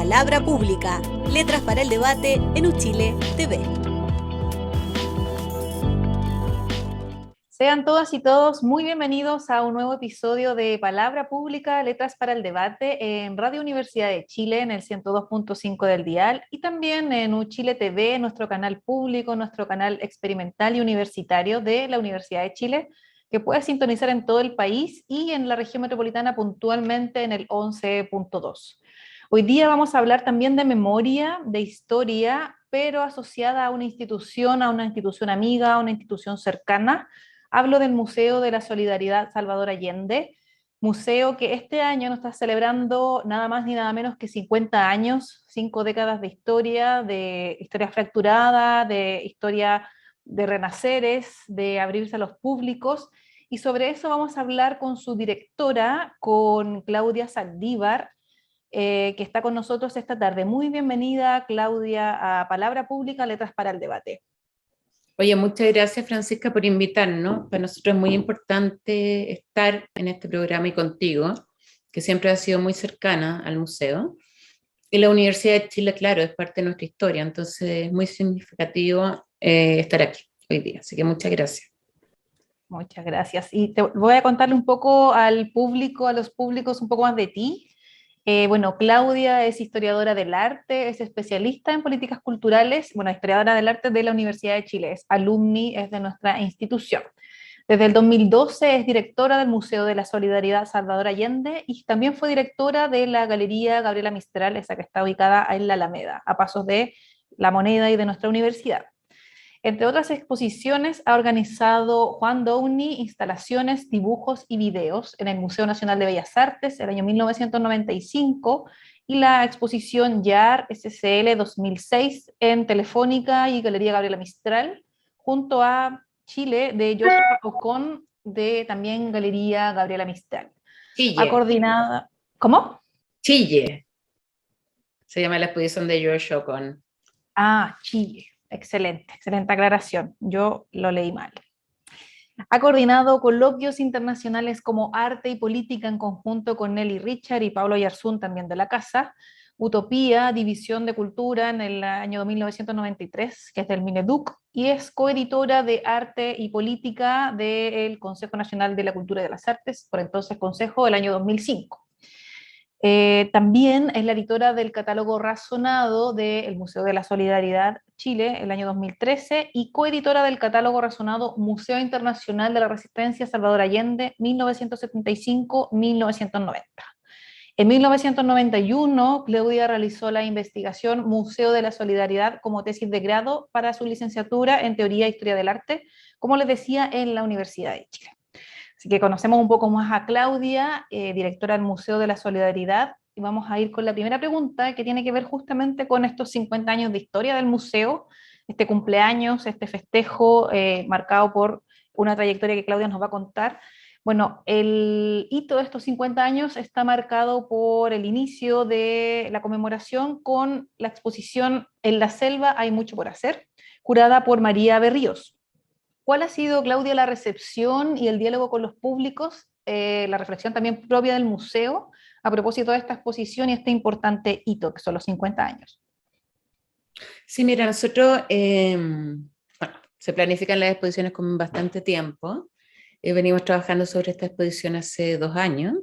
Palabra Pública, letras para el debate en Uchile TV. Sean todas y todos muy bienvenidos a un nuevo episodio de Palabra Pública, Letras para el Debate en Radio Universidad de Chile, en el 102.5 del dial, y también en Uchile TV, nuestro canal público, nuestro canal experimental y universitario de la Universidad de Chile, que puede sintonizar en todo el país y en la región metropolitana puntualmente en el 11.2. Hoy día vamos a hablar también de memoria, de historia, pero asociada a una institución amiga, a una institución cercana. Hablo del Museo de la Solidaridad Salvador Allende, museo que este año nos está celebrando nada más ni nada menos que 50 años, 5 décadas de historia fracturada, de historia de renaceres, de abrirse a los públicos, y sobre eso vamos a hablar con su directora, con Claudia Saldívar, que está con nosotros esta tarde. Muy bienvenida, Claudia, a Palabra Pública, Letras para el Debate. Oye, muchas gracias, Francisca, por invitarnos. Para nosotros es muy importante estar en este programa y contigo, que siempre ha sido muy cercana al museo. Y la Universidad de Chile, claro, es parte de nuestra historia, entonces es muy significativo estar aquí hoy día. Así que muchas gracias. Muchas gracias. Y te voy a contarle un poco al público, a los públicos, un poco más de ti. Bueno, Claudia es historiadora del arte, es especialista en políticas culturales, bueno, historiadora del arte de la Universidad de Chile, es alumni, es de nuestra institución. Desde el 2012 es directora del Museo de la Solidaridad Salvador Allende y también fue directora de la Galería Gabriela Mistral, esa que está ubicada en la Alameda, a pasos de La Moneda y de nuestra universidad. Entre otras exposiciones, ha organizado Juan Downey instalaciones, dibujos y videos en el Museo Nacional de Bellas Artes el año 1995 y la exposición YAR SCL 2006 en Telefónica y Galería Gabriela Mistral, junto a Chile de Joshua Ocon de también Galería Gabriela Mistral. Chille. Ha coordinado... ¿Cómo? Chille. Se llama la exposición de George Ocon. Ah, Chile. Excelente, excelente aclaración. Yo lo leí mal. Ha coordinado coloquios internacionales como Arte y Política en conjunto con Nelly Richard y Pablo Yarzún, también de la casa. Utopía, División de Cultura en el año 1993, que es del Mineduc, y es coeditora de Arte y Política del Consejo Nacional de la Cultura y de las Artes, por entonces Consejo, del año 2005. También es la editora del catálogo Razonado del Museo de la Solidaridad Chile el año 2013 y coeditora del catálogo Razonado Museo Internacional de la Resistencia Salvador Allende 1975-1990. En 1991, Claudia realizó la investigación Museo de la Solidaridad como tesis de grado para su licenciatura en Teoría e Historia del Arte, como les decía, en la Universidad de Chile. Así que conocemos un poco más a Claudia, directora del Museo de la Solidaridad, y vamos a ir con la primera pregunta que tiene que ver justamente con estos 50 años de historia del museo, este cumpleaños, este festejo marcado por una trayectoria que Claudia nos va a contar. Bueno, el hito de estos 50 años está marcado por el inicio de la conmemoración con la exposición En la selva hay mucho por hacer, curada por María Berríos. ¿Cuál ha sido, Claudia, la recepción y el diálogo con los públicos, la reflexión también propia del museo a propósito de esta exposición y este importante hito, que son los 50 años? Sí, mira, nosotros, bueno, se planifican las exposiciones con bastante tiempo. Venimos trabajando sobre esta exposición hace 2 años.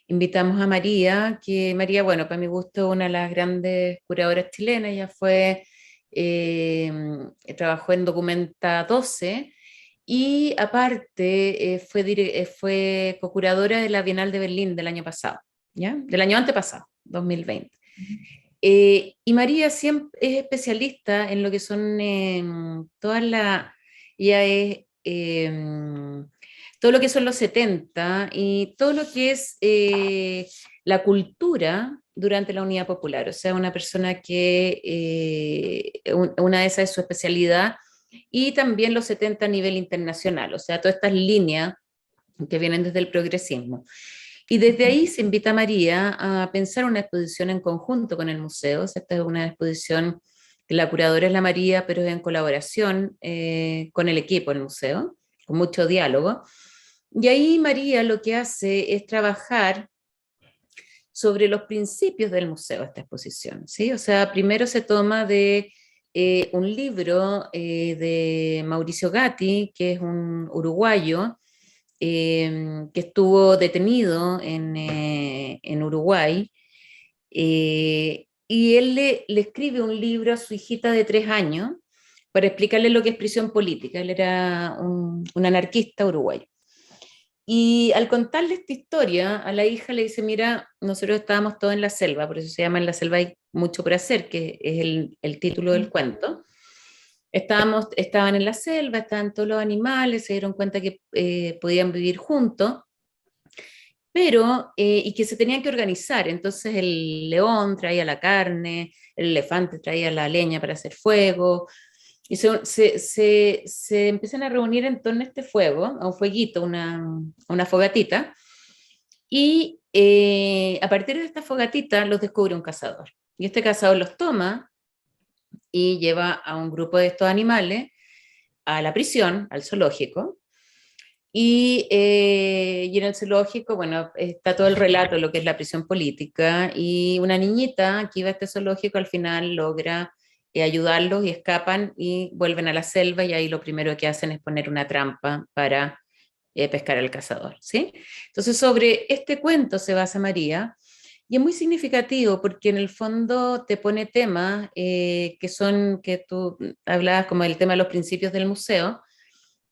Invitamos a María, que María, bueno, para mi gusto, una de las grandes curadoras chilenas, ella fue, trabajó en Documenta 12, y aparte fue co-curadora de la Bienal de Berlín del año pasado, ¿ya? Del año antepasado, 2020. Y María siempre es especialista en lo que son todas las... Ella es... todo lo que son los 70 y todo lo que es la cultura durante la Unidad Popular. O sea, una persona que una de esas es su especialidad, y también los 70 a nivel internacional, o sea, todas estas líneas que vienen desde el progresismo. Y desde ahí se invita a María a pensar una exposición en conjunto con el museo. O sea, esta es una exposición que la curadora es la María, pero es en colaboración con el equipo del museo, con mucho diálogo. Y ahí María lo que hace es trabajar sobre los principios del museo, esta exposición, ¿sí? O sea, primero se toma de un libro de Mauricio Gatti, que es un uruguayo, que estuvo detenido en Uruguay, y él le escribe un libro a su hijita de 3 años para explicarle lo que es prisión política. Él era un anarquista uruguayo. Y al contarle esta historia, a la hija le dice, mira, nosotros estábamos todos en la selva, por eso se llama En la selva hay mucho por hacer, que es el título del cuento. Estaban en la selva, estaban todos los animales, se dieron cuenta que podían vivir juntos, pero, y que se tenían que organizar. Entonces el león traía la carne, el elefante traía la leña para hacer fuego, y se empiezan a reunir en torno a este fuego, a un fueguito, una fogatita, y a partir de esta fogatita los descubre un cazador. Y este cazador los toma y lleva a un grupo de estos animales a la prisión, al zoológico. Y en el zoológico, bueno, está todo el relato de lo que es la prisión política, y una niñita que iba a este zoológico al final logra ayudarlos y escapan y vuelven a la selva, y ahí lo primero que hacen es poner una trampa para pescar al cazador, ¿sí? Entonces sobre este cuento se basa María, y es muy significativo porque en el fondo te pone temas que tú hablabas como el tema de los principios del museo,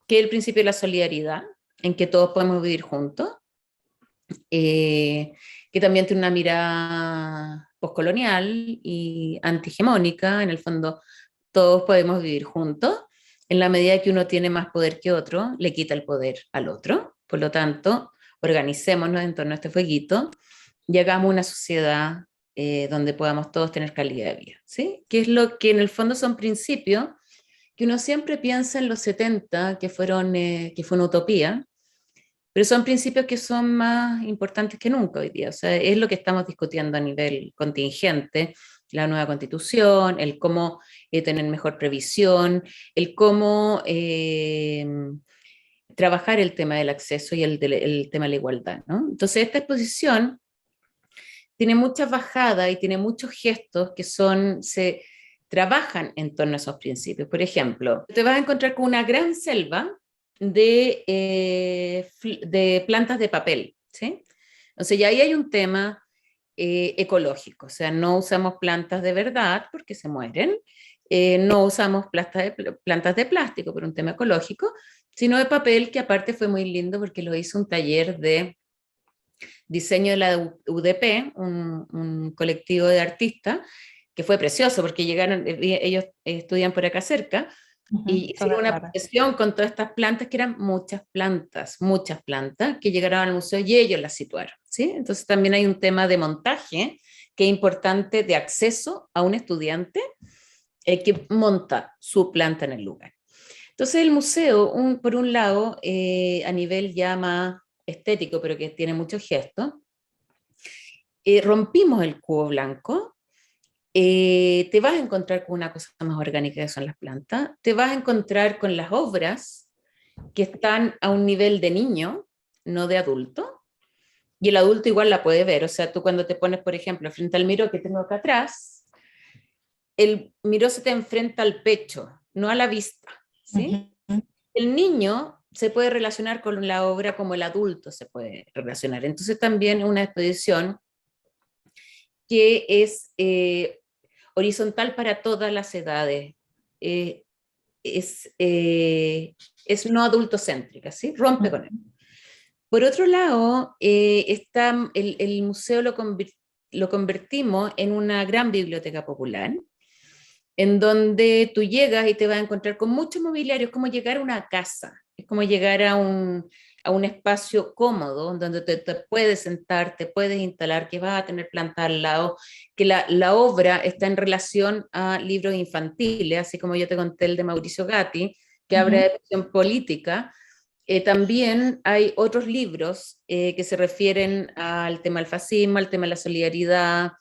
que es el principio de la solidaridad, en que todos podemos vivir juntos, que también tiene una mirada postcolonial y antihegemónica. En el fondo, todos podemos vivir juntos. En la medida que uno tiene más poder que otro, le quita el poder al otro. Por lo tanto, organicémonos en torno a este fueguito y hagamos una sociedad donde podamos todos tener calidad de vida, ¿sí? Que es lo que en el fondo son principios que uno siempre piensa en los 70, que fue una utopía, pero son principios que son más importantes que nunca hoy día. O sea, es lo que estamos discutiendo a nivel contingente, la nueva constitución, el cómo tener mejor previsión, el cómo trabajar el tema del acceso y el tema de la igualdad, ¿no? Entonces, esta exposición tiene muchas bajadas y tiene muchos gestos que se trabajan en torno a esos principios. Por ejemplo, te vas a encontrar con una gran selva de plantas de papel, ¿sí? Entonces ya ahí hay un tema ecológico, o sea, no usamos plantas de verdad porque se mueren, no usamos plantas de plástico por un tema ecológico, sino de papel, que aparte fue muy lindo porque lo hizo un taller de diseño de la UDP, un colectivo de artistas, que fue precioso porque ellos estudian por acá cerca, y hicieron una procesión con todas estas plantas, que eran muchas plantas, que llegaron al museo y ellos las situaron, ¿sí? Entonces también hay un tema de montaje que es importante, de acceso a un estudiante que monta su planta en el lugar. Entonces el museo, por un lado, a nivel ya más estético, pero que tiene muchos gestos, rompimos el cubo blanco. Te vas a encontrar con una cosa más orgánica, que son las plantas, te vas a encontrar con las obras que están a un nivel de niño, no de adulto, y el adulto igual la puede ver. O sea, tú cuando te pones, por ejemplo, frente al miró que tengo acá atrás, el miró se te enfrenta al pecho, no a la vista, ¿sí? El niño se puede relacionar con la obra como el adulto se puede relacionar. Entonces también una exposición que es horizontal para todas las edades, es no adultocéntrica, ¿sí? Rompe con él. Por otro lado, el museo lo convertimos en una gran biblioteca popular, en donde tú llegas y te vas a encontrar con mucho mobiliario. Es como llegar a una casa, es como llegar a un espacio cómodo, donde te puedes sentar, te puedes instalar, que vas a tener planta al lado, que la obra está en relación a libros infantiles, así como yo te conté el de Mauricio Gatti, que habla de presión política. También hay otros libros que se refieren al tema del fascismo, al tema de la solidaridad,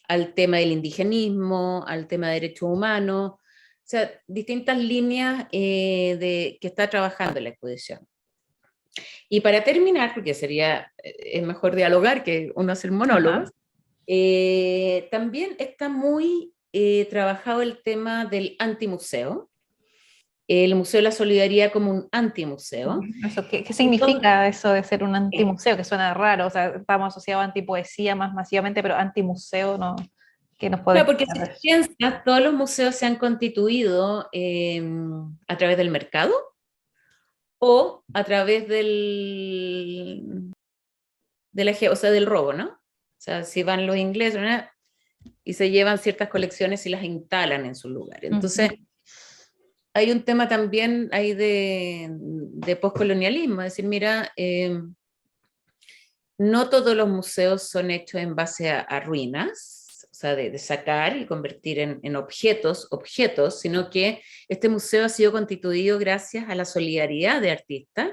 al tema del indigenismo, al tema de derechos humanos, o sea, distintas líneas que está trabajando la exposición. Y para terminar, porque es mejor dialogar que uno hacer monólogos, También está muy trabajado el tema del antimuseo, el Museo de la Solidaridad como un antimuseo. Eso, ¿qué Entonces, significa eso de ser un antimuseo? Que suena raro, o sea, estamos asociados a antipoesía más masivamente, pero antimuseo no. ¿Qué nos puedes claro, porque si contar? piensas, todos los museos se han constituido a través del mercado o a través o sea, del robo, ¿no? O sea, si van los ingleses, ¿no? Y se llevan ciertas colecciones y las instalan en su lugar. Entonces, Ujú, hay un tema también ahí de poscolonialismo, es decir, mira, no todos los museos son hechos en base a ruinas, o sea, de sacar y convertir en objetos, sino que este museo ha sido constituido gracias a la solidaridad de artistas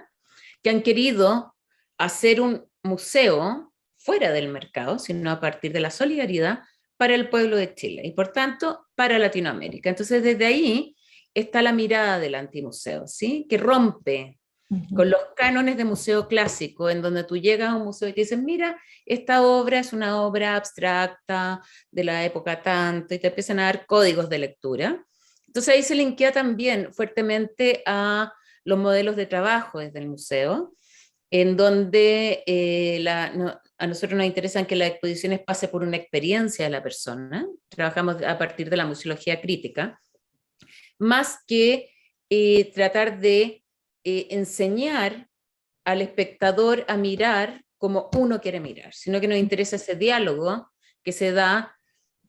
que han querido hacer un museo fuera del mercado, sino a partir de la solidaridad para el pueblo de Chile y por tanto para Latinoamérica. Entonces desde ahí está la mirada del antimuseo, ¿sí? Que rompe ujú. con los cánones de museo clásico, en donde tú llegas a un museo y te dicen, mira, esta obra es una obra abstracta de la época tanto, y te empiezan a dar códigos de lectura. Entonces ahí se linkea también fuertemente a los modelos de trabajo desde el museo, en donde a nosotros nos interesa que las exposiciones pase por una experiencia de la persona. Trabajamos a partir de la museología crítica, más que tratar de enseñar al espectador a mirar como uno quiere mirar, sino que nos interesa ese diálogo que se da,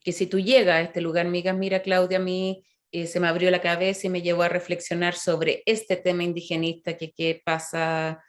que si tú llegas a este lugar, me digas, mira Claudia, a mí se me abrió la cabeza y me llevó a reflexionar sobre este tema indigenista que qué pasa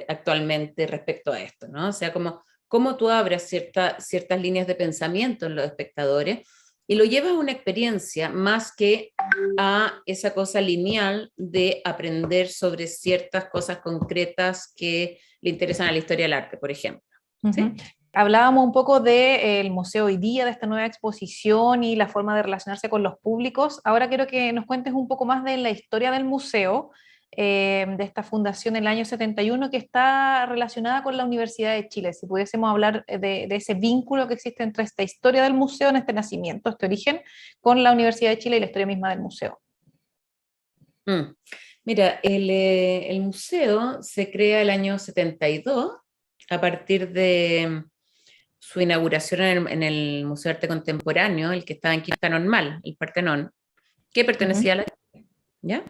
actualmente respecto a esto, ¿no? O sea, como tú abres ciertas líneas de pensamiento en los espectadores y lo llevas a una experiencia más que a esa cosa lineal de aprender sobre ciertas cosas concretas que le interesan a la historia del arte, por ejemplo. Ujú. ¿Sí? Hablábamos un poco del museo hoy día, de esta nueva exposición y la forma de relacionarse con los públicos. Ahora quiero que nos cuentes un poco más de la historia del museo, de esta fundación del año 71 que está relacionada con la Universidad de Chile. Si pudiésemos hablar de ese vínculo que existe entre esta historia del museo, en este nacimiento, este origen, con la Universidad de Chile y la historia misma del museo. Mm. Mira, el museo se crea el año 72 a partir de su inauguración en el Museo de Arte Contemporáneo, el que estaba en Quinta Normal, el Partenón, que pertenecía a Ujú. la Chile, ¿ya?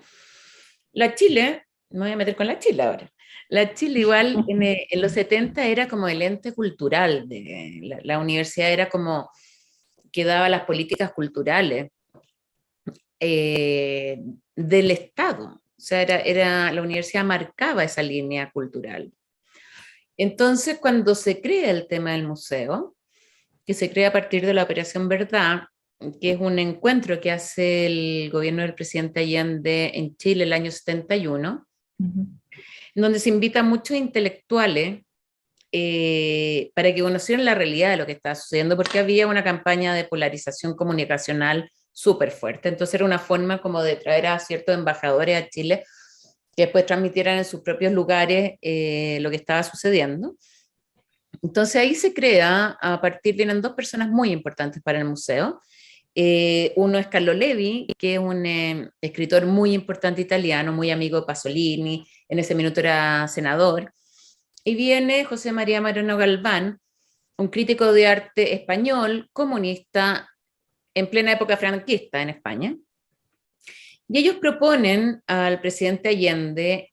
La Chile, me voy a meter con la Chile ahora. La Chile igual en los 70 era como el ente cultural, la universidad era como que daba las políticas culturales eh, del Estado. O sea, la universidad marcaba esa línea cultural. Entonces, cuando se crea el tema del museo, que se crea a partir de la Operación Verdad, que es un encuentro que hace el gobierno del presidente Allende en Chile el año 71, Ujú. en donde se invita a muchos intelectuales para que conocieran la realidad de lo que estaba sucediendo, porque había una campaña de polarización comunicacional súper fuerte. Entonces era una forma como de traer a ciertos embajadores a Chile que después transmitieran en sus propios lugares lo que estaba sucediendo. Entonces ahí se crea, a partir, vienen dos personas muy importantes para el museo. Uno es Carlo Levi, que es un escritor muy importante italiano, muy amigo de Pasolini, en ese minuto era senador. Y viene José María Moreno Galván, un crítico de arte español, comunista, en plena época franquista en España. Y ellos proponen al presidente Allende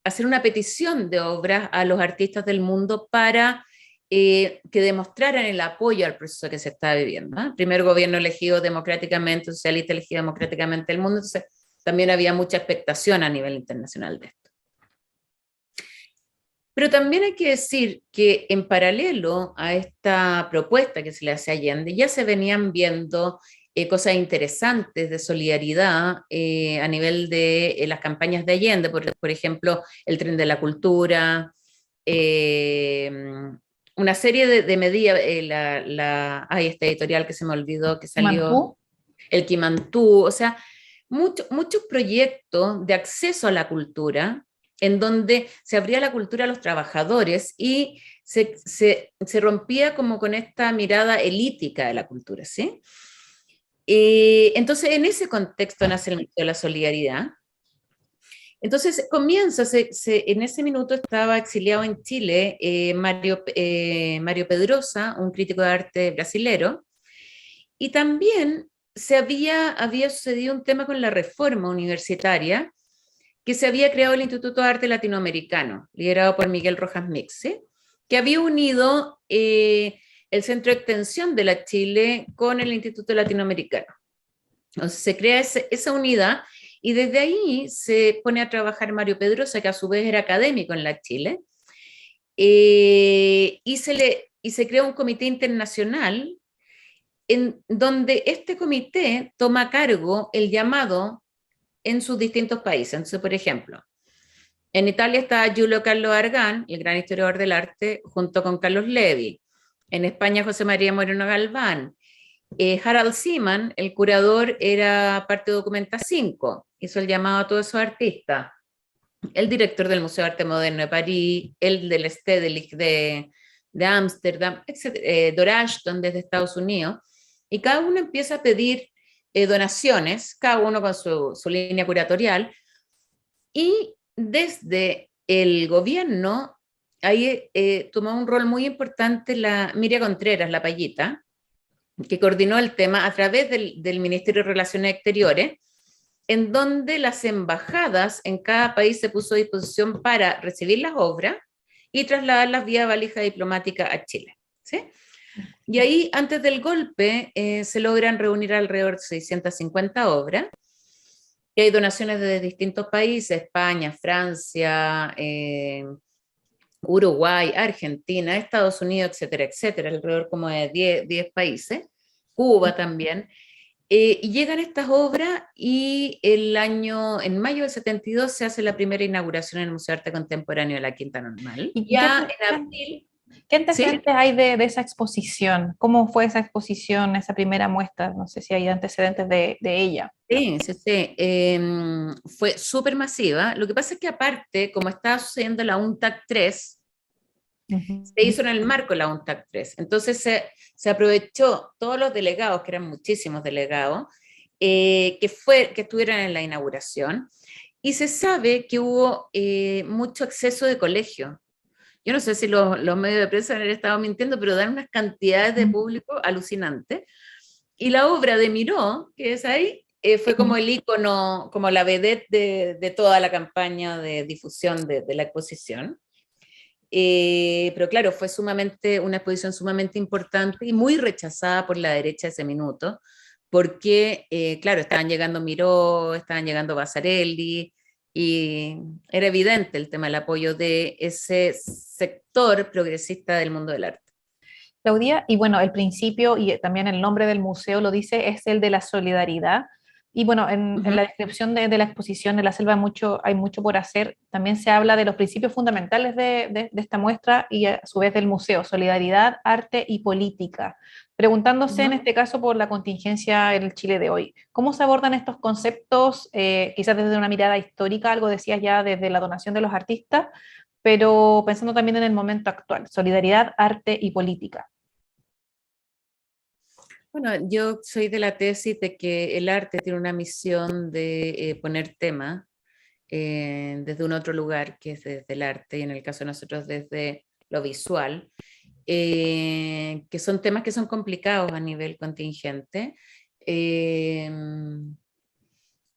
hacer una petición de obras a los artistas del mundo para que demostraran el apoyo al proceso que se está viviendo, ¿no? El primer gobierno elegido democráticamente, socialista elegido democráticamente del mundo, entonces también había mucha expectación a nivel internacional de esto. Pero también hay que decir que en paralelo a esta propuesta que se le hace a Allende, ya se venían viendo cosas interesantes de solidaridad a nivel de las campañas de Allende, por ejemplo, el Tren de la Cultura, eh, una serie de medidas, hay esta editorial que se me olvidó que Mantú. salió, el Quimantú, o sea, muchos proyectos de acceso a la cultura en donde se abría la cultura a los trabajadores y se rompía como con esta mirada elítica de la cultura, ¿sí? Entonces, en ese contexto nace el Museo de la Solidaridad. Entonces comienza, en ese minuto estaba exiliado en Chile Mario Pedrosa, un crítico de arte brasilero, y también había sucedido un tema con la reforma universitaria, que se había creado el Instituto de Arte Latinoamericano, liderado por Miguel Rojas Mixe, que había unido el Centro de Extensión de la Chile con el Instituto Latinoamericano. Entonces se crea esa unidad y desde ahí se pone a trabajar Mario Pedrosa, que a su vez era académico en la Chile, y se crea un comité internacional en donde este comité toma a cargo el llamado en sus distintos países. Entonces, por ejemplo, en Italia está Giulio Carlo Argan, el gran historiador del arte, junto con Carlos Levi. En España, José María Moreno Galván. Harald Seaman, el curador, era parte de Documenta 5, hizo el llamado a todos esos artistas. El director del Museo de Arte Moderno de París, el del Stedelijk de Ámsterdam, Dora Ashton desde Estados Unidos, y cada uno empieza a pedir donaciones, cada uno con su línea curatorial, y desde el gobierno ahí tomó un rol muy importante la Miria Contreras, la Payita, que coordinó el tema a través del Ministerio de Relaciones Exteriores, en donde las embajadas en cada país se puso a disposición para recibir las obras y trasladarlas vía valija diplomática a Chile, ¿sí? Y ahí, antes del golpe, se logran reunir alrededor de 650 obras, y hay donaciones de distintos países, España, Francia, Uruguay, Argentina, Estados Unidos, etcétera, etcétera, alrededor como de 10 países, Cuba también. Y llegan estas obras y en mayo del 72 se hace la primera inauguración en el Museo de Arte Contemporáneo de la Quinta Normal. ¿Y ya en abril... ¿Qué antecedentes ¿sí? hay de esa exposición? ¿Cómo fue esa exposición, esa primera muestra? No sé si hay antecedentes de ella. Sí, sí, sí. Fue súper masiva. Lo que pasa es que aparte, como estaba sucediendo la UNTAC 3, se hizo en el marco de la UNTAC 3. Entonces se aprovechó todos los delegados, que eran muchísimos delegados, que estuvieron en la inauguración, y se sabe que hubo mucho exceso de colegios. Yo no sé si los medios de prensa han estado mintiendo, pero dan unas cantidades de público alucinantes. Y la obra de Miró, que es ahí, fue como el ícono, como la vedette de toda la campaña de difusión de la exposición. Pero claro, fue una exposición sumamente importante y muy rechazada por la derecha ese minuto, porque, claro, estaban llegando Miró, estaban llegando Basarelli, y era evidente el tema del apoyo de ese sector progresista del mundo del arte. Claudia, y bueno, el principio y también el nombre del museo lo dice, es el de la solidaridad. Y bueno, en la descripción de la exposición de la selva hay mucho por hacer. También se habla de los principios fundamentales de esta muestra y a su vez del museo, solidaridad, arte y política. Preguntándose en este caso por la contingencia en el Chile de hoy, ¿cómo se abordan estos conceptos, quizás desde una mirada histórica, algo decías ya desde la donación de los artistas, pero pensando también en el momento actual, solidaridad, arte y política? Bueno, yo soy de la tesis de que el arte tiene una misión de poner temas desde un otro lugar, que es desde el arte, y en el caso de nosotros desde lo visual, que son temas que son complicados a nivel contingente, y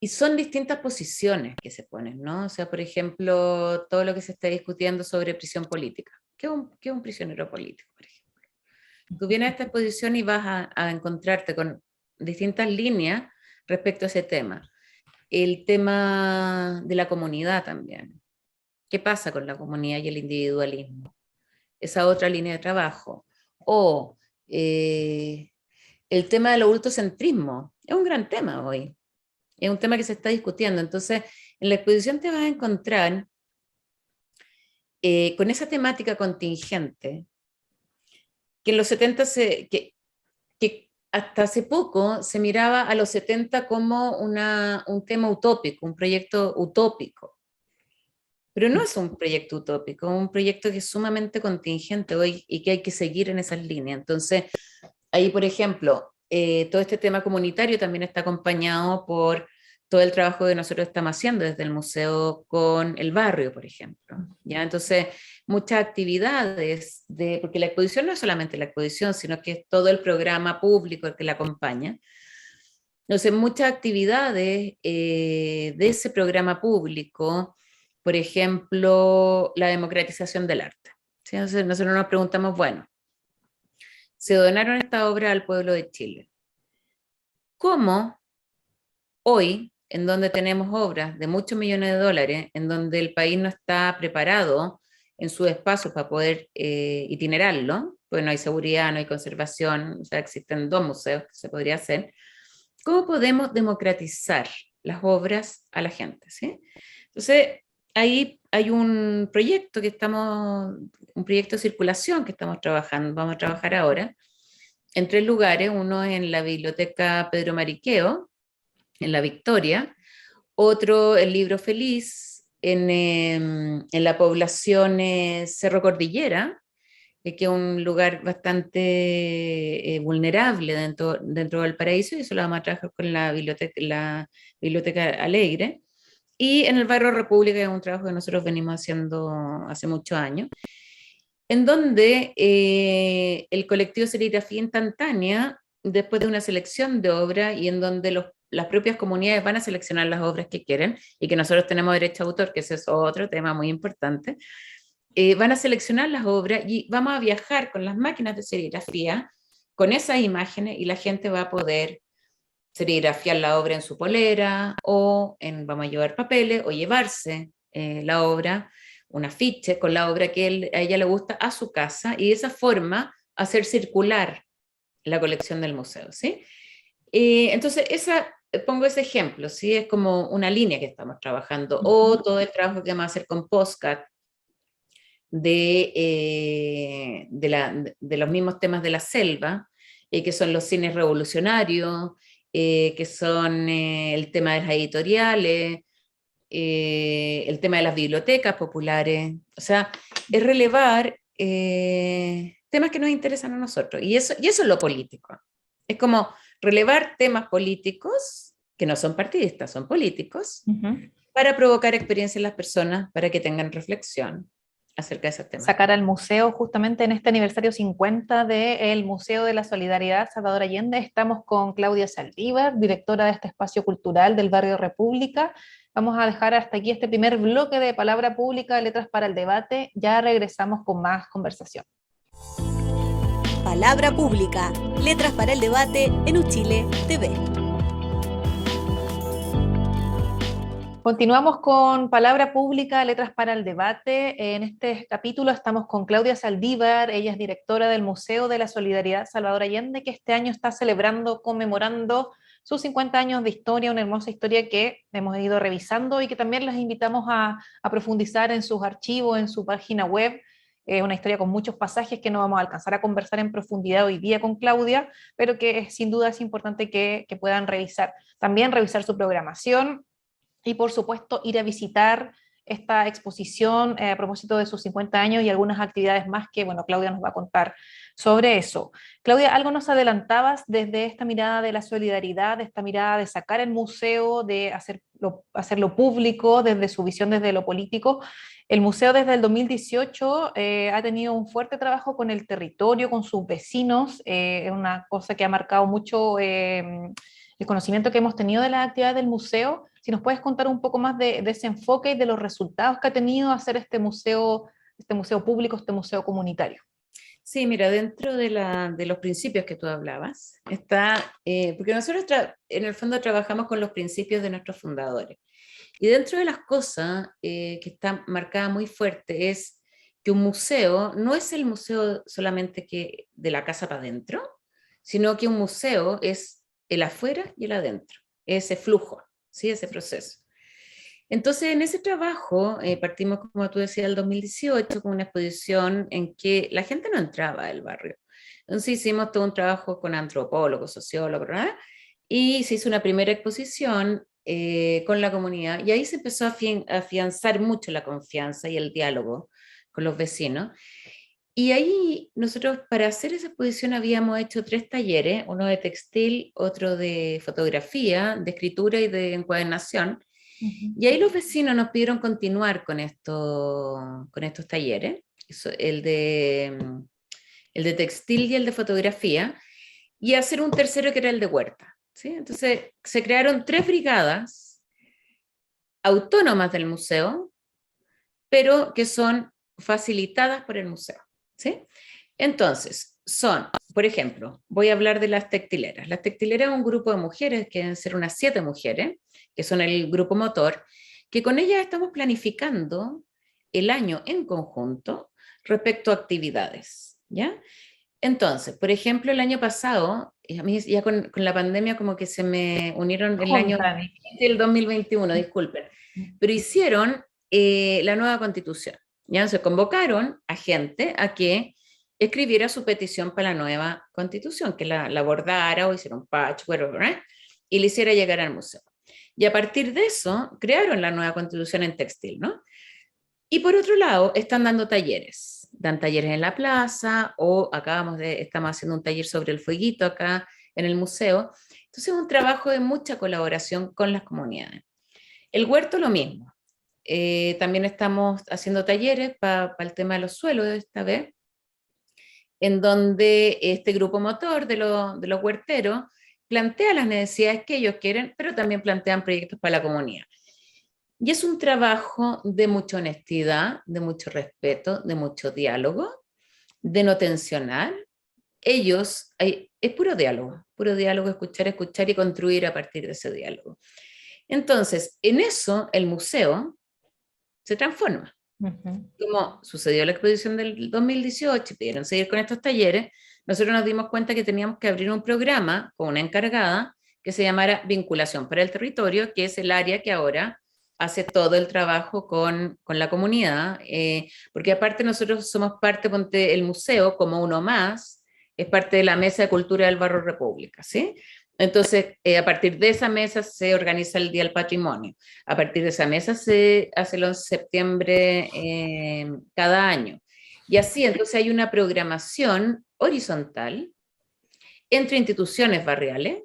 son distintas posiciones que se ponen, ¿no? O sea, por ejemplo, todo lo que se está discutiendo sobre prisión política. ¿Qué es un prisionero político, por ejemplo? Tú vienes a esta exposición y vas a encontrarte con distintas líneas respecto a ese tema. El tema de la comunidad también. ¿Qué pasa con la comunidad y el individualismo? Esa otra línea de trabajo. O el tema del adultocentrismo. Es un gran tema hoy. Es un tema que se está discutiendo. Entonces, en la exposición te vas a encontrar con esa temática contingente, que en los 70 que hasta hace poco se miraba a los 70 como un tema utópico, un proyecto utópico. Pero no es un proyecto utópico, es un proyecto que es sumamente contingente hoy y que hay que seguir en esas líneas. Entonces, ahí, por ejemplo, todo este tema comunitario también está acompañado por todo el trabajo que nosotros estamos haciendo desde el museo con el barrio, por ejemplo. ¿Ya? Entonces, muchas actividades, porque la exposición no es solamente la exposición, sino que es todo el programa público el que la acompaña. Entonces, muchas actividades de ese programa público, por ejemplo, la democratización del arte. ¿Sí? Entonces, nosotros nos preguntamos, bueno, se donaron esta obra al pueblo de Chile. ¿Cómo hoy, en donde tenemos obras de muchos millones de dólares, en donde el país no está preparado en sus espacios para poder itinerarlo, pues no hay seguridad, no hay conservación, o sea, existen 2 museos que se podría hacer, ¿cómo podemos democratizar las obras a la gente? ¿Sí? Entonces, ahí hay un proyecto un proyecto de circulación que estamos trabajando, vamos a trabajar ahora, en 3 lugares, uno en la Biblioteca Pedro Mariqueo, en La Victoria, otro el Libro Feliz, en la población Cerro Cordillera, que es un lugar bastante vulnerable dentro del paraíso, y eso lo vamos a trabajar con la biblioteca Alegre. Y en el barrio República, es un trabajo que nosotros venimos haciendo hace muchos años, en donde el colectivo Serigrafía Instantánea, después de una selección de obras y en donde las propias comunidades van a seleccionar las obras que quieren y que nosotros tenemos derecho a autor, que ese es otro tema muy importante, van a seleccionar las obras y vamos a viajar con las máquinas de serigrafía con esas imágenes y la gente va a poder serigrafiar la obra en su polera vamos a llevar papeles o llevarse la obra, un afiche con la obra que a ella le gusta a su casa y de esa forma hacer circular la colección del museo, ¿sí? Entonces, pongo ese ejemplo, ¿sí? Es como una línea que estamos trabajando, o todo el trabajo que vamos a hacer con Postcat, de los mismos temas de la selva, que son los cines revolucionarios, que son el tema de las editoriales, el tema de las bibliotecas populares. O sea, es relevar temas que nos interesan a nosotros. Y eso es lo político. Es como relevar temas políticos, que no son partidistas, son políticos, para provocar experiencia en las personas, para que tengan reflexión acerca de esos temas. Sacar al museo justamente en este aniversario 50 del Museo de la Solidaridad Salvador Allende. Estamos con Claudia Saldívar, directora de este espacio cultural del barrio República. Vamos a dejar hasta aquí este primer bloque de Palabra Pública, Letras para el Debate. Ya regresamos con más conversación. Palabra Pública, Letras para el Debate en Uchile TV. Continuamos con Palabra Pública, Letras para el Debate. En este capítulo estamos con Claudia Saldívar, ella es directora del Museo de la Solidaridad Salvador Allende, que este año está conmemorando sus 50 años de historia, una hermosa historia que hemos ido revisando y que también las invitamos a profundizar en sus archivos, en su página web. Una historia con muchos pasajes que no vamos a alcanzar a conversar en profundidad hoy día con Claudia, pero que sin duda es importante que puedan revisar. También revisar su programación, y por supuesto ir a visitar esta exposición a propósito de sus 50 años y algunas actividades más que, bueno, Claudia nos va a contar sobre eso. Claudia, algo nos adelantabas desde esta mirada de la solidaridad, de esta mirada de sacar el museo, de hacerlo público, desde su visión, desde lo político. El museo desde el 2018 ha tenido un fuerte trabajo con el territorio, con sus vecinos, es una cosa que ha marcado mucho el conocimiento que hemos tenido de las actividades del museo. Si nos puedes contar un poco más de ese enfoque y de los resultados que ha tenido hacer este museo público, este museo comunitario. Sí, mira, dentro de los principios que tú hablabas, porque nosotros en el fondo trabajamos con los principios de nuestros fundadores. Y dentro de las cosas que está marcada muy fuerte es que un museo no es el museo solamente de la casa para adentro, sino que un museo es el afuera y el adentro, ese flujo, ¿sí? Ese proceso. Entonces, en ese trabajo partimos, como tú decías, el 2018 con una exposición en que la gente no entraba al barrio. Entonces hicimos todo un trabajo con antropólogos, sociólogos, ¿verdad? Y se hizo una primera exposición con la comunidad, y ahí se empezó a afianzar mucho la confianza y el diálogo con los vecinos. Y ahí nosotros para hacer esa exposición habíamos hecho 3 talleres, uno de textil, otro de fotografía, de escritura y de encuadernación. Y ahí los vecinos nos pidieron continuar con estos talleres, el de textil y el de fotografía, y hacer un tercero que era el de huerta. ¿Sí? Entonces se crearon 3 brigadas autónomas del museo, pero que son facilitadas por el museo. ¿Sí? Entonces, por ejemplo, voy a hablar de las textileras. Las textileras es un grupo de mujeres, que deben ser unas 7 mujeres, que son el grupo motor, que con ellas estamos planificando el año en conjunto respecto a actividades, ¿ya? Entonces, por ejemplo, el año pasado, a mí ya con la pandemia como que se me unieron el año Juntan. 2020 y el 2021, disculpen, pero hicieron la nueva constitución, ¿ya? Se convocaron a gente a que escribiera su petición para la nueva constitución, que la abordara o hiciera un patchwork, ¿verdad? Y le hiciera llegar al museo. Y a partir de eso, crearon la nueva constitución en textil, ¿no? Y por otro lado, están dando talleres. Dan talleres en la plaza o estamos haciendo un taller sobre el fueguito acá en el museo. Entonces es un trabajo de mucha colaboración con las comunidades. El huerto lo mismo. También estamos haciendo talleres para el tema de los suelos esta vez, en donde este grupo motor de los huerteros plantea las necesidades que ellos quieren, pero también plantean proyectos para la comunidad. Y es un trabajo de mucha honestidad, de mucho respeto, de mucho diálogo, de no tensionar. Es puro diálogo, escuchar y construir a partir de ese diálogo. Entonces, en eso el museo se transforma. Como sucedió en la exposición del 2018, pidieron seguir con estos talleres, nosotros nos dimos cuenta que teníamos que abrir un programa con una encargada que se llamara Vinculación para el Territorio, que es el área que ahora hace todo el trabajo con la comunidad, porque aparte nosotros somos parte del museo, como uno más, es parte de la Mesa de Cultura del Barrio República, ¿sí? Entonces, a partir de esa mesa se organiza el Día del Patrimonio. A partir de esa mesa se hace el 11 de septiembre cada año. Y así, entonces hay una programación horizontal entre instituciones barriales,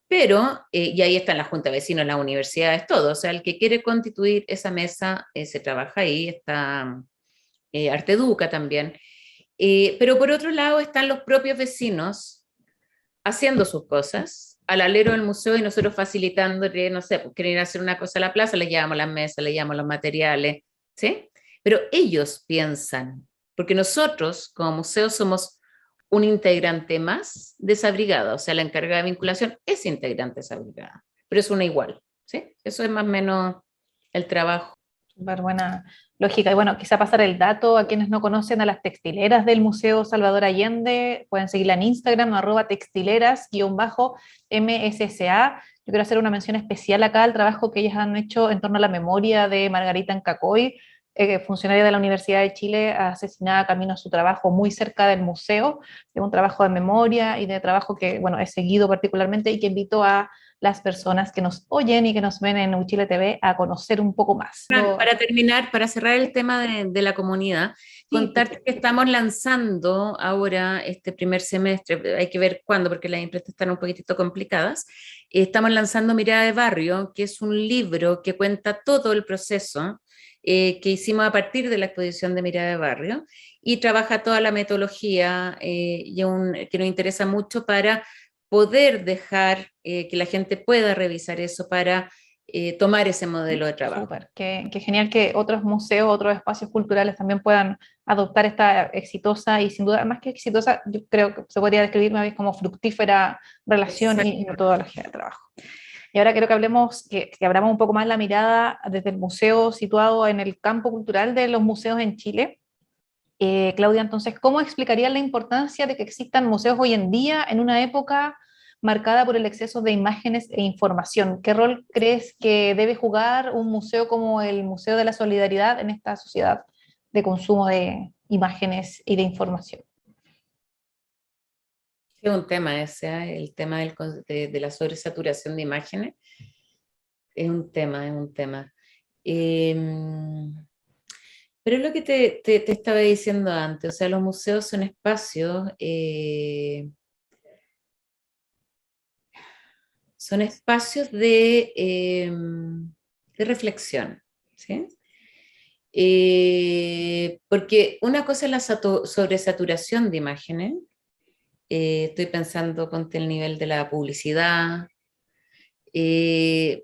pero, y ahí están las juntas de vecinos, las universidades, todo. O sea, el que quiere constituir esa mesa se trabaja ahí, está Arteduca también. Pero por otro lado están los propios vecinos haciendo sus cosas al alero del museo y nosotros facilitándole, no sé, pues quieren ir a hacer una cosa a la plaza, les llevamos las mesas, les llevamos los materiales, ¿sí? Pero ellos piensan, porque nosotros como museo somos un integrante más de esa brigada, o sea, la encargada de vinculación es integrante de esa brigada, pero es una igual, ¿sí? Eso es más o menos el trabajo. Súper buena lógica. Y bueno, quizá pasar el dato a quienes no conocen a las textileras del Museo Salvador Allende. Pueden seguirla en Instagram, @textileras_MSSA. Yo quiero hacer una mención especial acá al trabajo que ellas han hecho en torno a la memoria de Margarita Ancacoy, funcionaria de la Universidad de Chile, asesinada camino a su trabajo muy cerca del museo. Es un trabajo de memoria y de trabajo que, bueno, he seguido particularmente y que invito a las personas que nos oyen y que nos ven en Uchile TV a conocer un poco más. Para terminar, para cerrar el tema de la comunidad, contarte que estamos lanzando ahora este primer semestre, hay que ver cuándo porque las imprestas están un poquitito complicadas, estamos lanzando Mirada de Barrio, que es un libro que cuenta todo el proceso que hicimos a partir de la exposición de Mirada de Barrio y trabaja toda la metodología que nos interesa mucho para poder dejar que la gente pueda revisar eso para tomar ese modelo de trabajo. Súper, qué genial que otros museos, otros espacios culturales también puedan adoptar esta exitosa y sin duda, más que exitosa, yo creo que se podría describir más bien como fructífera relación y metodología de trabajo. Y ahora quiero que hablemos, que abramos un poco más la mirada desde el museo situado en el campo cultural de los museos en Chile. Claudia, entonces, ¿cómo explicaría la importancia de que existan museos hoy en día en una época marcada por el exceso de imágenes e información? ¿Qué rol crees que debe jugar un museo como el Museo de la Solidaridad en esta sociedad de consumo de imágenes y de información? Es un tema ese, el tema de la sobresaturación de imágenes. es un tema, es un tema. Pero es lo que te estaba diciendo antes, o sea, los museos son espacios de reflexión, ¿sí? Porque una cosa es la sobresaturación de imágenes, estoy pensando, ponte el nivel de la publicidad, eh,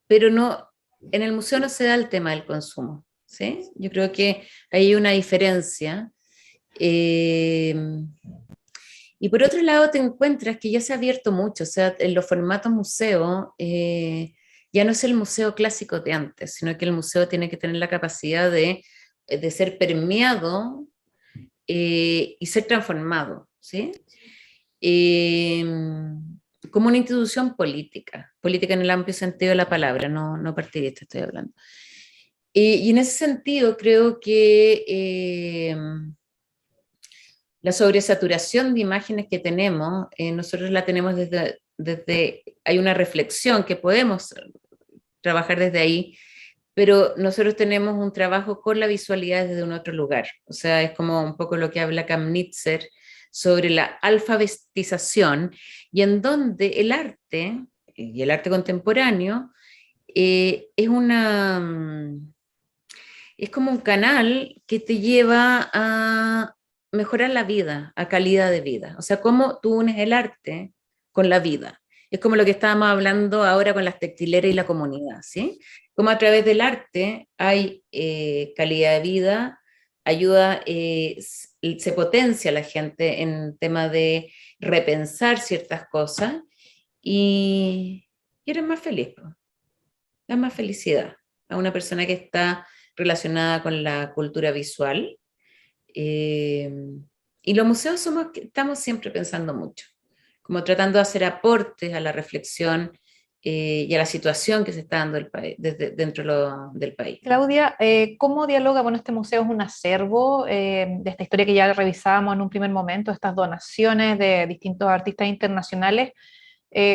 pero no, en el museo no se da el tema del consumo, ¿sí? Yo creo que hay una diferencia. eh, y por otro lado te encuentras que ya se ha abierto mucho, o sea, en los formatos museo, ya no es el museo clásico de antes, sino que el museo tiene que tener la capacidad de ser permeado y ser transformado, ¿sí? Eh, como una institución política, política en el amplio sentido de la palabra, no partidista estoy hablando. Y en ese sentido creo que la sobresaturación de imágenes que tenemos, nosotros la tenemos hay una reflexión que podemos trabajar desde ahí, pero nosotros tenemos un trabajo con la visualidad desde un otro lugar. O sea, es como un poco lo que habla Kamnitzer sobre la alfabetización y en donde el arte y el arte contemporáneo es como un canal que te lleva a mejorar la vida, a calidad de vida. O sea, cómo tú unes el arte con la vida. Es como lo que estábamos hablando ahora con las textileras y la comunidad, ¿sí? Como a través del arte hay calidad de vida, ayuda, se potencia a la gente en tema de repensar ciertas cosas y eres más feliz, po. Da más felicidad a una persona que está relacionada con la cultura visual. eh, y los museos estamos siempre pensando mucho, como tratando de hacer aportes a la reflexión y a la situación que se está dando del país. Claudia, ¿cómo dialoga? Bueno, este museo es un acervo de esta historia que ya revisábamos en un primer momento, estas donaciones de distintos artistas internacionales.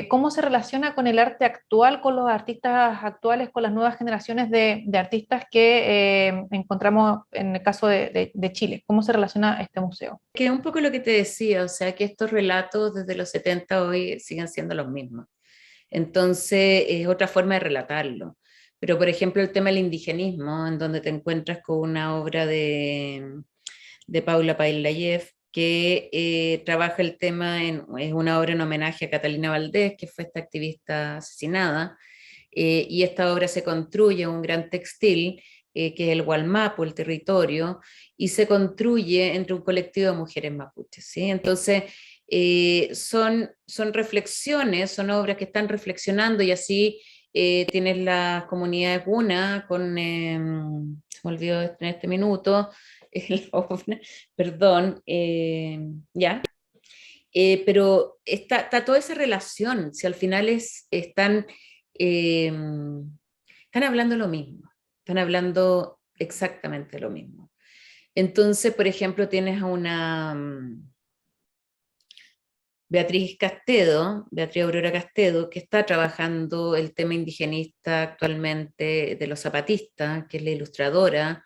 ¿Cómo se relaciona con el arte actual, con los artistas actuales, con las nuevas generaciones de artistas que encontramos en el caso de Chile? ¿Cómo se relaciona este museo? Que un poco lo que te decía, o sea, que estos relatos desde los 70 hoy siguen siendo los mismos. Entonces, es otra forma de relatarlo. Pero, por ejemplo, el tema del indigenismo, en donde te encuentras con una obra de Paula Paillayev, que trabaja el tema, es una obra en homenaje a Catalina Valdés, que fue esta activista asesinada, y esta obra se construye un gran textil, que es el Gualmapu, el territorio, y se construye entre un colectivo de mujeres mapuches, ¿sí? Entonces, son reflexiones, son obras que están reflexionando y así tienes las comunidades Guna con, se me olvidó en este minuto, perdón, ya, pero está toda esa relación, si al final eh, están hablando lo mismo, están hablando exactamente lo mismo. Entonces, por ejemplo, tienes a una Beatriz Aurora Castedo, que está trabajando el tema indigenista actualmente de los zapatistas, que es la ilustradora,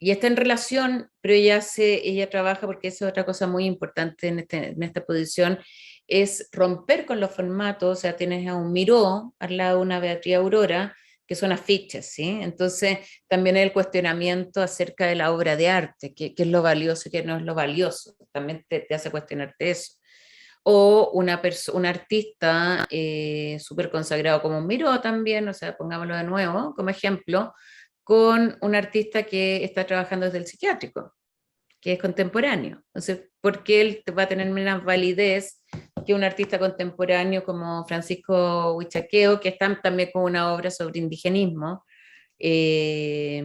y está en relación, pero ella trabaja, porque esa es otra cosa muy importante en esta posición, es romper con los formatos. O sea, tienes a un Miró al lado de una Beatriz Aurora, que son afiches, ¿sí? Entonces, también el cuestionamiento acerca de la obra de arte, qué es lo valioso y qué no es lo valioso, también te hace cuestionarte eso. O un artista súper consagrado como un Miró también, o sea, pongámoslo de nuevo como ejemplo, con un artista que está trabajando desde el psiquiátrico, que es contemporáneo. Entonces, ¿por qué él va a tener menos validez que un artista contemporáneo como Francisco Huichaqueo, que está también con una obra sobre indigenismo, eh,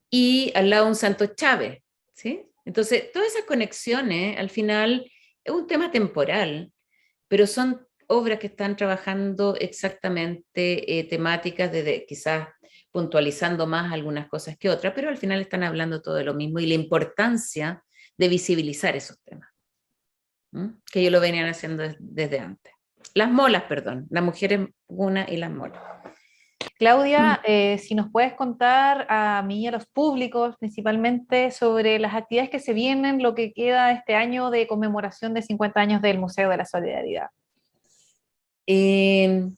y al lado un Santos Chávez? ¿Sí? Entonces, todas esas conexiones, al final, es un tema temporal, pero son obras que están trabajando exactamente temáticas, quizás puntualizando más algunas cosas que otras, pero al final están hablando todo de lo mismo y la importancia de visibilizar esos temas, ¿m? Que ellos lo venían haciendo desde antes. las molas, perdón, las mujeres Guna y las molas. Claudia, si nos puedes contar a mí y a los públicos principalmente sobre las actividades que se vienen, lo que queda este año de conmemoración de 50 años del Museo de la Solidaridad. Eh,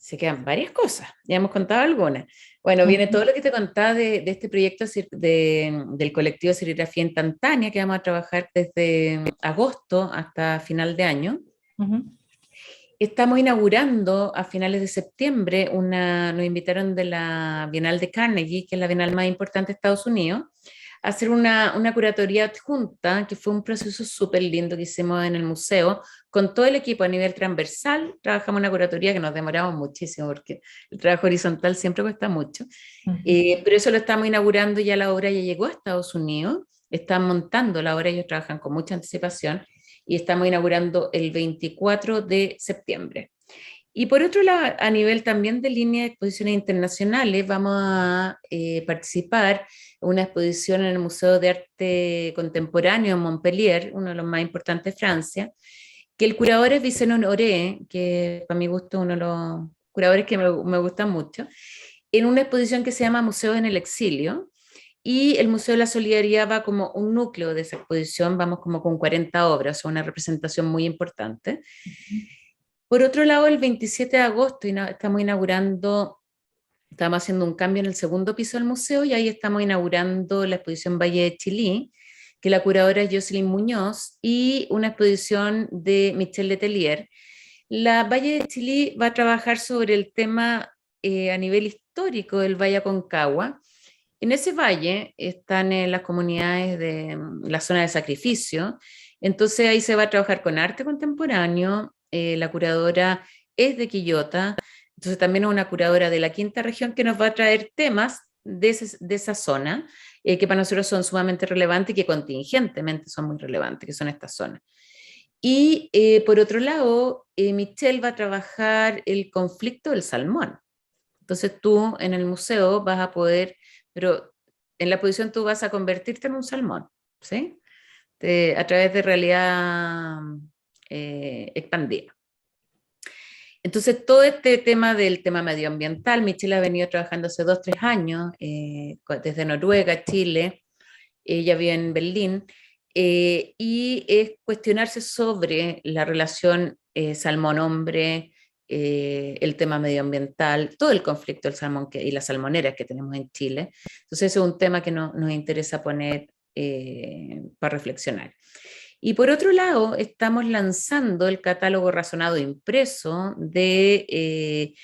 Se quedan varias cosas, ya hemos contado algunas. Bueno, viene todo lo que te contaba de este proyecto del colectivo Serigrafía Instantánea, que vamos a trabajar desde agosto hasta final de año. Ujú. Estamos inaugurando a finales de septiembre nos invitaron de la Bienal de Carnegie, que es la bienal más importante de Estados Unidos, a hacer una curatoría adjunta, que fue un proceso súper lindo que hicimos en el museo, con todo el equipo a nivel transversal. Trabajamos una curatoría que nos demoramos muchísimo, porque el trabajo horizontal siempre cuesta mucho. Pero eso lo estamos inaugurando, ya la obra ya llegó a Estados Unidos, están montando la obra, ellos trabajan con mucha anticipación, y estamos inaugurando el 24 de septiembre. Y por otro lado, a nivel también de línea de exposiciones internacionales, vamos a participar en una exposición en el Museo de Arte Contemporáneo en Montpellier, uno de los más importantes de Francia, que el curador es Vicente Honoré, que para mi gusto es uno de los curadores que me gustan mucho, en una exposición que se llama Museo en el Exilio, y el Museo de la Solidaridad va como un núcleo de esa exposición, vamos como con 40 obras, o sea, una representación muy importante. Por otro lado, el 27 de agosto estamos haciendo un cambio en el segundo piso del museo, y ahí estamos inaugurando la exposición Valle de Chilí, que la curadora es Jocelyn Muñoz, y una exposición de Michel Letelier. La Valle de Chilí va a trabajar sobre el tema a nivel histórico del Valle Aconcagua. En ese valle están las comunidades de la zona de sacrificio, entonces ahí se va a trabajar con arte contemporáneo. La curadora es de Quillota, entonces también es una curadora de la quinta región que nos va a traer temas de esa zona, que para nosotros son sumamente relevantes y que contingentemente son muy relevantes, que son estas zonas. Y por otro lado, Michelle va a trabajar el conflicto del salmón. Entonces tú en el museo vas a poder, pero en la exposición tú vas a convertirte en un salmón, ¿sí? A través de realidad expandida. Entonces, todo este tema del tema medioambiental, Michelle ha venido trabajando hace 2, 3 años, desde Noruega, Chile, ella vive en Berlín, y es cuestionarse sobre la relación salmón-hombre, el tema medioambiental, todo el conflicto del salmón y las salmoneras que tenemos en Chile. Entonces, ese es un tema que nos interesa poner para reflexionar. Y por otro lado, estamos lanzando el catálogo razonado impreso de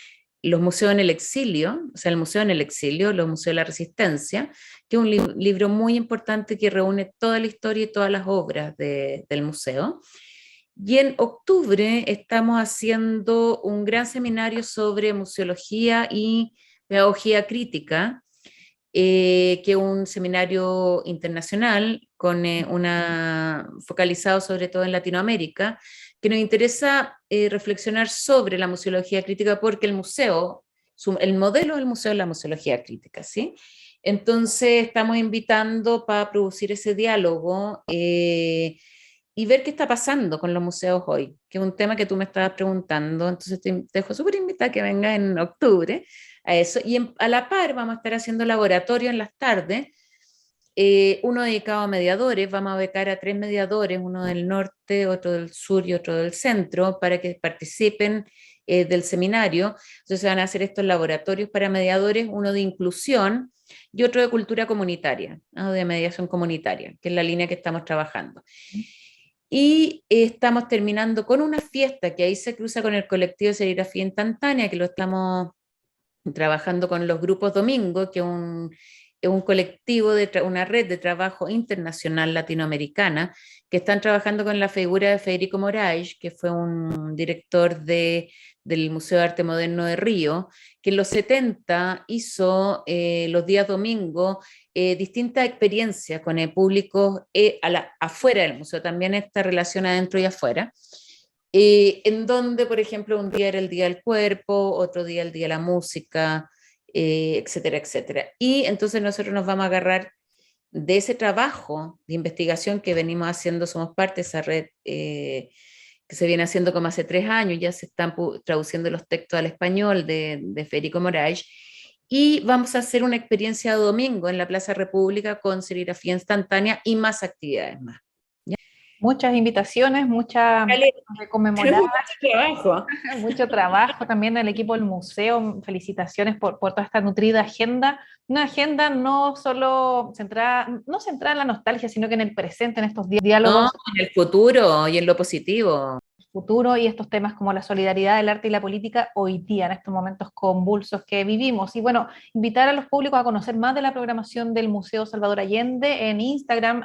los museos en el exilio, o sea, el Museo en el Exilio, los museos de la Resistencia, que es un libro muy importante que reúne toda la historia y todas las obras del museo. Y en octubre estamos haciendo un gran seminario sobre museología y pedagogía crítica, que es un seminario internacional focalizado sobre todo en Latinoamérica, que nos interesa reflexionar sobre la museología crítica, porque el modelo del museo es la museología crítica, ¿sí? Entonces estamos invitando para producir ese diálogo y ver qué está pasando con los museos hoy, que es un tema que tú me estabas preguntando. Entonces te dejo súper invitada que venga en octubre a eso. Y a la par vamos a estar haciendo laboratorio en las tardes, uno dedicado a mediadores. Vamos a becar a 3 mediadores, uno del norte, otro del sur y otro del centro, para que participen del seminario. Entonces se van a hacer estos laboratorios para mediadores, uno de inclusión y otro de cultura comunitaria, ¿no? De mediación comunitaria, que es la línea que estamos trabajando. Y estamos terminando con una fiesta que ahí se cruza con el colectivo de serigrafía instantánea, que lo estamos trabajando con los grupos Domingo, que es un colectivo, una red de trabajo internacional latinoamericana, que están trabajando con la figura de Federico Moraes, que fue un director del Museo de Arte Moderno de Río, que en los 70 hizo los días domingo distintas experiencias con el público afuera del museo, también esta relación adentro y afuera. En donde, por ejemplo, un día era el Día del Cuerpo, otro día el Día de la Música, etcétera, etcétera. Y entonces nosotros nos vamos a agarrar de ese trabajo de investigación que venimos haciendo, somos parte de esa red que se viene haciendo como hace 3 años, ya se están traduciendo los textos al español de Federico Moraes, y vamos a hacer una experiencia domingo en la Plaza República con serigrafía instantánea y más actividades más. Muchas invitaciones, mucha que conmemorar, mucho trabajo. mucho trabajo también del equipo del museo. Felicitaciones por toda esta nutrida agenda. Una agenda no solo centrada, no centrada en la nostalgia, sino que en el presente, en estos diálogos. No, en el futuro y en lo positivo. Futuro y estos temas como la solidaridad, el arte y la política hoy día, en estos momentos convulsos que vivimos. Y bueno, invitar a los públicos a conocer más de la programación del Museo Salvador Allende en Instagram,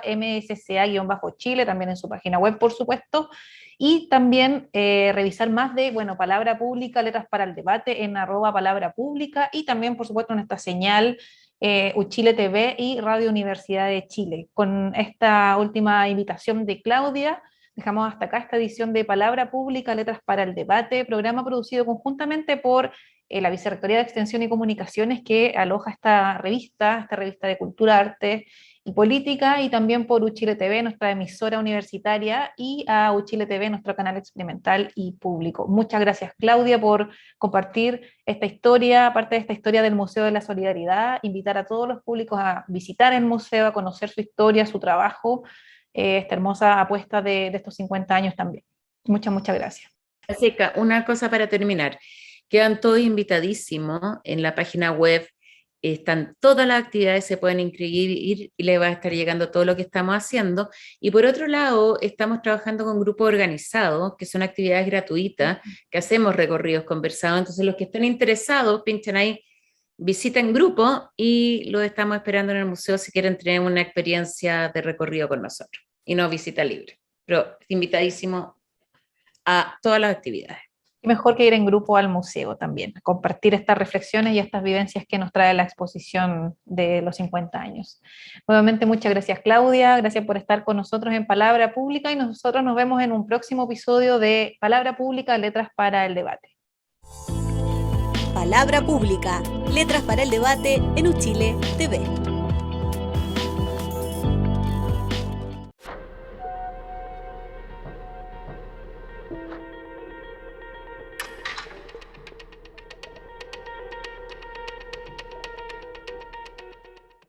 @msca_chile, también en su página web, por supuesto, y también revisar más de, bueno, Palabra Pública, Letras para el Debate en @Palabra Pública, y también, por supuesto, nuestra señal Uchile TV y Radio Universidad de Chile. Con esta última invitación de Claudia, dejamos hasta acá esta edición de Palabra Pública, Letras para el Debate, programa producido conjuntamente por la Vicerrectoría de Extensión y Comunicaciones, que aloja esta revista de cultura, arte y política, y también por Uchile TV, nuestra emisora universitaria, y a Uchile TV, nuestro canal experimental y público. Muchas gracias, Claudia, por compartir esta historia, aparte de esta historia del Museo de la Solidaridad, invitar a todos los públicos a visitar el museo, a conocer su historia, su trabajo, esta hermosa apuesta de estos 50 años también. Muchas gracias. Seca, una cosa para terminar. Quedan todos invitadísimos en la página web. Están todas las actividades, se pueden inscribir y les va a estar llegando todo lo que estamos haciendo. Y por otro lado, estamos trabajando con grupos organizados, que son actividades gratuitas, que hacemos recorridos conversados. Entonces, los que estén interesados, pinchen ahí, visiten grupo, y los estamos esperando en el museo si quieren tener una experiencia de recorrido con nosotros. Y no visita libre, pero invitadísimo a todas las actividades. Y mejor que ir en grupo al museo también, a compartir estas reflexiones y estas vivencias que nos trae la exposición de los 50 años. Nuevamente, muchas gracias, Claudia, gracias por estar con nosotros en Palabra Pública, y nosotros nos vemos en un próximo episodio de Palabra Pública, Letras para el Debate. Palabra Pública, Letras para el Debate en Uchile TV.